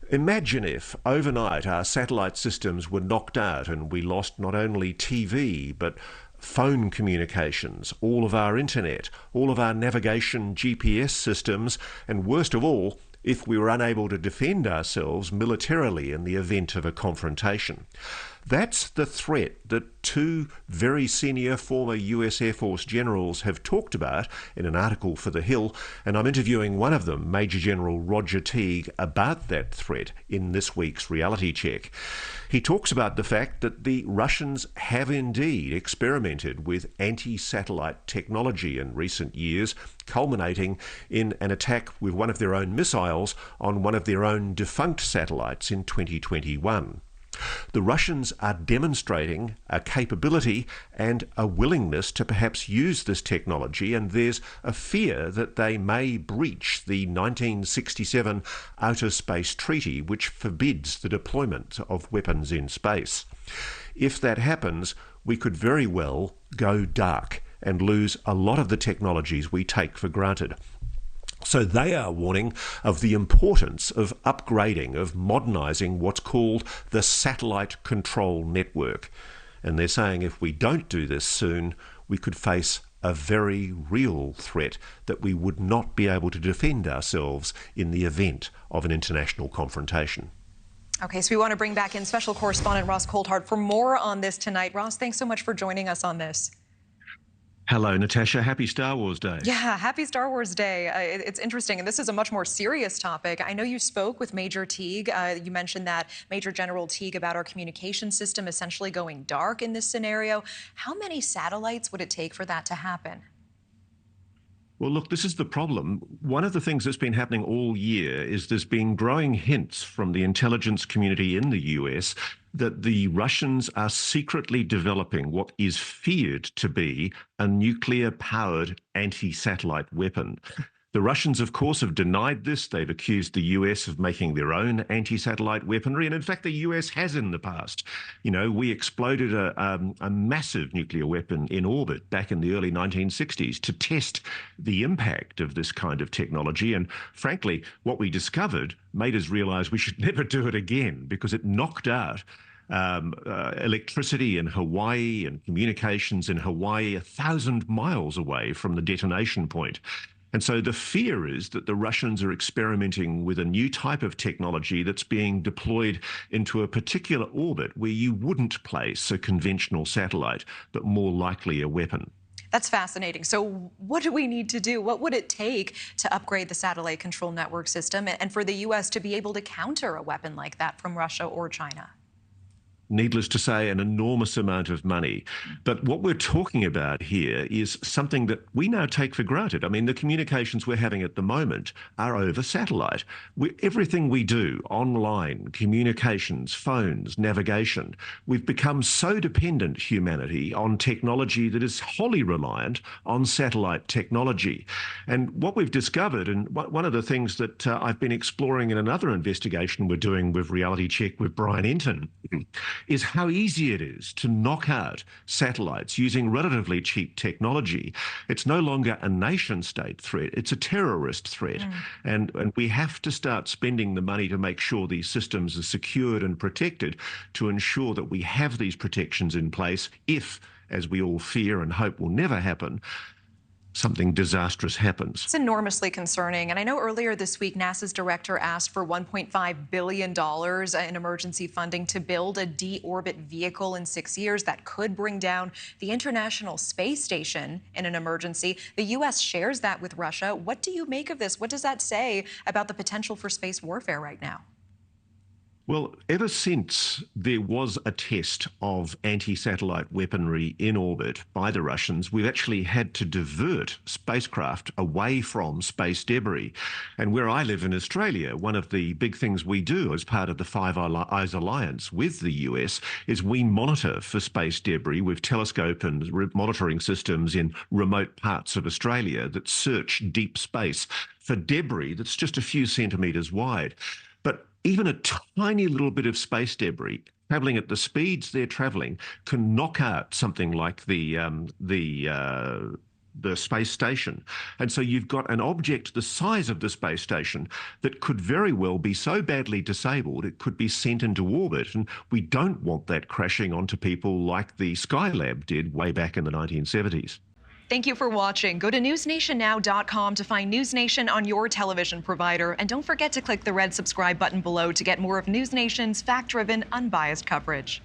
Imagine if overnight our satellite systems were knocked out and we lost not only TV but phone communications, all of our internet, all of our navigation GPS systems, and worst of all, if we were unable to defend ourselves militarily in the event of a confrontation. That's the threat that two very senior former US Air Force generals have talked about in an article for The Hill, and I'm interviewing one of them, Major General Roger Teague, about that threat in this week's Reality Check. He talks about the fact that the Russians have indeed experimented with anti-satellite technology in recent years, culminating in an attack with one of their own missiles on one of their own defunct satellites in 2021. The Russians are demonstrating a capability and a willingness to perhaps use this technology, and there's a fear that they may breach the 1967 Outer Space Treaty, which forbids the deployment of weapons in space. If that happens, we could very well go dark and lose a lot of the technologies we take for granted. So they are warning of the importance of upgrading, of modernising what's called the satellite control network. And they're saying if we don't do this soon, we could face a very real threat that we would not be able to defend ourselves in the event of an international confrontation. Okay, so we want to bring back in special correspondent Ross Coulthart for more on this tonight. Ross, thanks so much for joining us on this. Hello, Natasha. Happy Star Wars Day. Yeah, happy Star Wars Day. It's interesting, and this is a much more serious topic. I know you spoke with Major Teague. You mentioned that Major General Teague about our communication system essentially going dark in this scenario. How many satellites would it take for that to happen? Well, look, this is the problem. One of the things that's been happening all year is there's been growing hints from the intelligence community in the US that the Russians are secretly developing what is feared to be a nuclear-powered anti-satellite weapon. The Russians, of course, have denied this. They've accused the US of making their own anti-satellite weaponry. And in fact, the US has in the past. You know, we exploded a massive nuclear weapon in orbit back in the early 1960s to test the impact of this kind of technology. And frankly, what we discovered made us realize we should never do it again because it knocked out electricity in Hawaii and communications in Hawaii 1,000 miles away from the detonation point. And so the fear is that the Russians are experimenting with a new type of technology that's being deployed into a particular orbit where you wouldn't place a conventional satellite, but more likely a weapon. That's fascinating. So what do we need to do? What would it take to upgrade the satellite control network system and for the U.S. to be able to counter a weapon like that from Russia or China? Needless to say, an enormous amount of money. But what we're talking about here is something that we now take for granted. I mean, the communications we're having at the moment are over satellite. Everything we do, online, communications, phones, navigation, we've become so dependent, humanity, on technology that is wholly reliant on satellite technology. And what we've discovered, and one of the things that I've been exploring in another investigation we're doing with Reality Check with Brian Enton, is how easy it is to knock out satellites using relatively cheap technology. It's no longer a nation-state threat, it's a terrorist threat. And we have to start spending the money to make sure these systems are secured and protected to ensure that we have these protections in place if, as we all fear and hope will never happen, something disastrous happens. It's enormously concerning. And I know earlier this week, NASA's director asked for $1.5 billion in emergency funding to build a deorbit vehicle in 6 years that could bring down the International Space Station in an emergency. The U.S. shares that with Russia. What do you make of this? What does that say about the potential for space warfare right now? Well, ever since there was a test of anti-satellite weaponry in orbit by the Russians, we've actually had to divert spacecraft away from space debris. And where I live in Australia, one of the big things we do as part of the Five Eyes Alliance with the US is we monitor for space debris with telescope and monitoring systems in remote parts of Australia that search deep space for debris that's just a few centimetres wide. But even a tiny little bit of space debris traveling at the speeds they're traveling can knock out something like the the space station. And so you've got an object the size of the space station that could very well be so badly disabled it could be sent into orbit. And we don't want that crashing onto people like the Skylab did way back in the 1970s. Thank you for watching. Go to newsnationnow.com to find News Nation on your television provider. And don't forget to click the red subscribe button below to get more of News Nation's fact-driven, unbiased coverage.